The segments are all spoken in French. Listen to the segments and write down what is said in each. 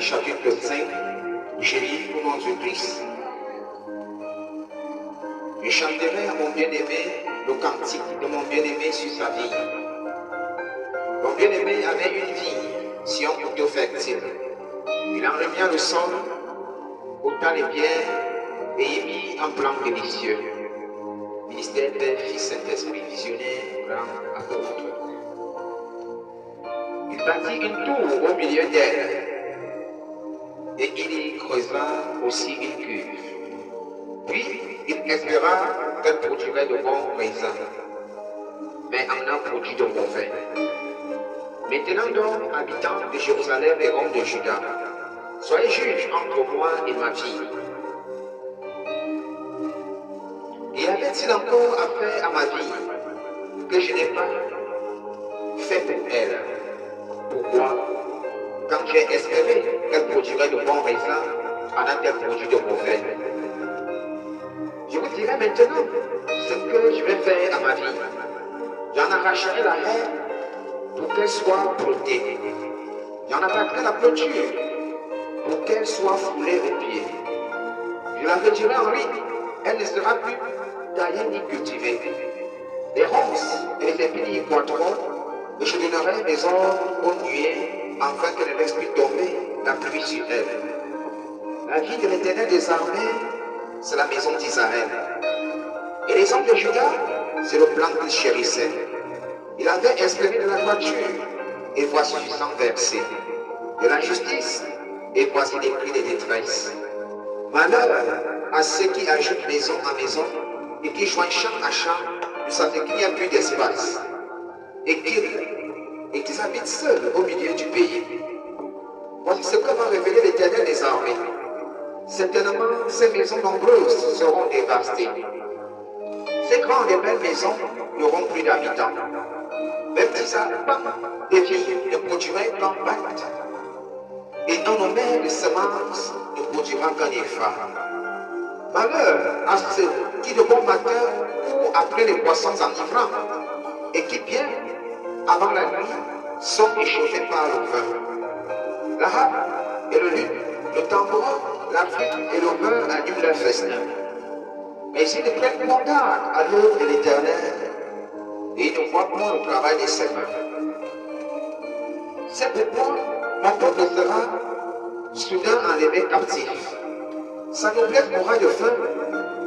chapitre 5, je lis au nom du Christ. Je chanterai à mon bien-aimé le cantique de mon bien-aimé sur sa vie. Mon bien-aimé avait une vie, Sion plutôt fertile. Il en remia le sol, ôta les pierres et y mit un plan délicieux. Ministère Père, Fils, Saint-Esprit, visionnaire, grand apôtre. Il bâtit une tour au milieu d'elle et il y creusa aussi une cuve. Puis il espéra qu'elle produirait de bons raisins, mais en a produit de mauvais. Maintenant donc, habitants de Jérusalem et hommes de Juda, soyez juges entre moi et ma fille. Y avait-il encore affaire à ma vie que je n'ai pas fait pour elle? Pourquoi, quand j'ai espéré qu'elle produirait de bons raisins, en a-t-elle produit de mauvais? Je vous dirai maintenant ce que je vais faire à ma vie. J'en arracherai la haie pour qu'elle soit broutée. J'en attaquerai la clôture pour qu'elle soit foulée aux pieds. Je la retirerai en riz, elle ne sera plus taillée ni cultivée. Les ronces et les épines y croîtront, et je donnerai mes ordres aux nuées, afin que ne laisse plus tomber la pluie sur elle. La vie de l'Éternel des armées, c'est la maison d'Israël. Et les hommes de Juda, c'est le plan qu'il chérissait. Il avait espéré de la droiture, et voici du sang versé. De la justice, et voici des cris de détresse. Malheur à ceux qui ajoutent maison à maison, et qui joignent champ à champ, de savent qu'il n'y a plus d'espace. Et qu'ils habitent seuls au milieu du pays. Voici ce que va révéler l'Éternel des armées. Certainement, ces maisons nombreuses seront dévastées. Ces grandes et belles maisons n'auront plus d'habitants. Même si des filles ne produiraient qu'un bat, et un homme de semences ne produira qu'un épha. Malheur à ceux qui de bon matin courent après les poissons enivrants, et qui bien avant la nuit sont échauffés par le vin. La harpe et le luth, le tambourin, la flûte et le vin animent leur festin. Mais ils ne prennent point garde à l'œuvre de l'Éternel, et ils ne voient point le travail de ses mains. C'est pourquoi mon peuple sera soudain enlevé captif. Sa noblesse mourra de faim,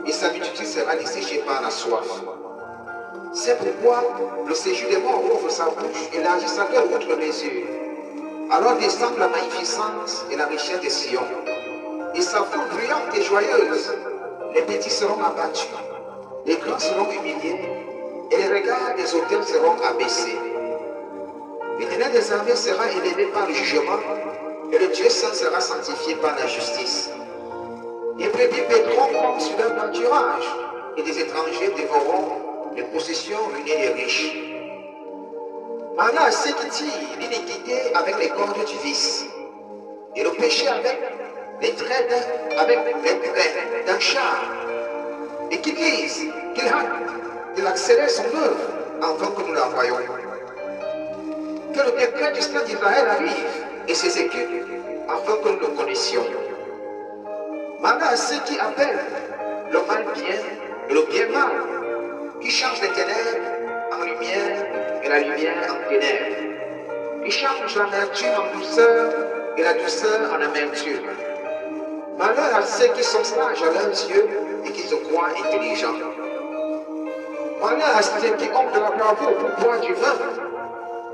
et sa multitude sera desséchée par la soif. C'est pourquoi le séjour des morts ouvre sa bouche, élargit sa gueule outre mesure. Alors descend la magnificence et la richesse de Sion, et sa foule brillante et joyeuse. Les petits seront abattus, les grands seront humiliés, et les regards des auteurs seront abaissés. L'Éternel des armées sera élevé par le jugement, et le Dieu saint sera sanctifié par la justice. Les brebis paîtront comme sur leur pâturage, et des étrangers dévoreront les possessions ruinées des riches. Malheur à ceux qui tirent l'iniquité avec les cordes du vice, et le péché avec les traits d'un char, et qui disent qu'il hâte de l'accélérer son œuvre avant que nous la voyions. Que le décret du Saint d'Israël arrive et s'exécute afin que nous le connaissions. Malheur à ceux qui appellent le mal bien et le bien mal, qui changent les ténèbres en lumière et la lumière en ténèbres, qui changent l'amertume en douceur et la douceur en amertume. Malheur à ceux qui sont sages à leurs yeux et qui se croient intelligents. Malheur à ceux qui ont de la bravoure pour boire du vin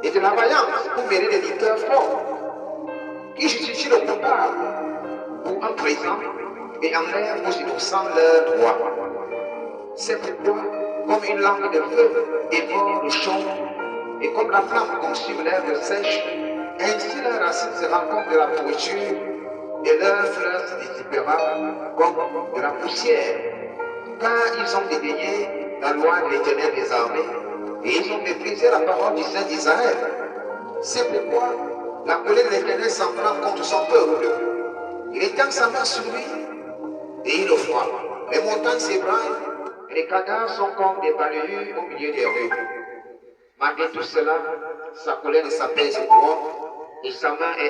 et de la vaillance pour mêler des liqueurs forts, qui justifient le coupable pour un présent et enlèvent aux innocents leurs droits. C'est pourquoi, comme une langue de feu dévore le champ, et comme la flamme consume l'herbe sèche, ainsi leurs racines se rencontrent de la pourriture, et leurs fleurs se dissipera comme de la poussière, car ils ont dédaigné la loi de l'Éternel des armées, et ils ont méprisé la parole du Saint d'Israël. C'est pourquoi la colère de l'Éternel s'enflamme contre son peuple. Il étend sa main sur lui, et il le frappe. Les montagnes s'ébranlent, et les cadavres sont comme des balayures au milieu des rues. Malgré tout cela, sa colère ne s'apaise point, et sa main est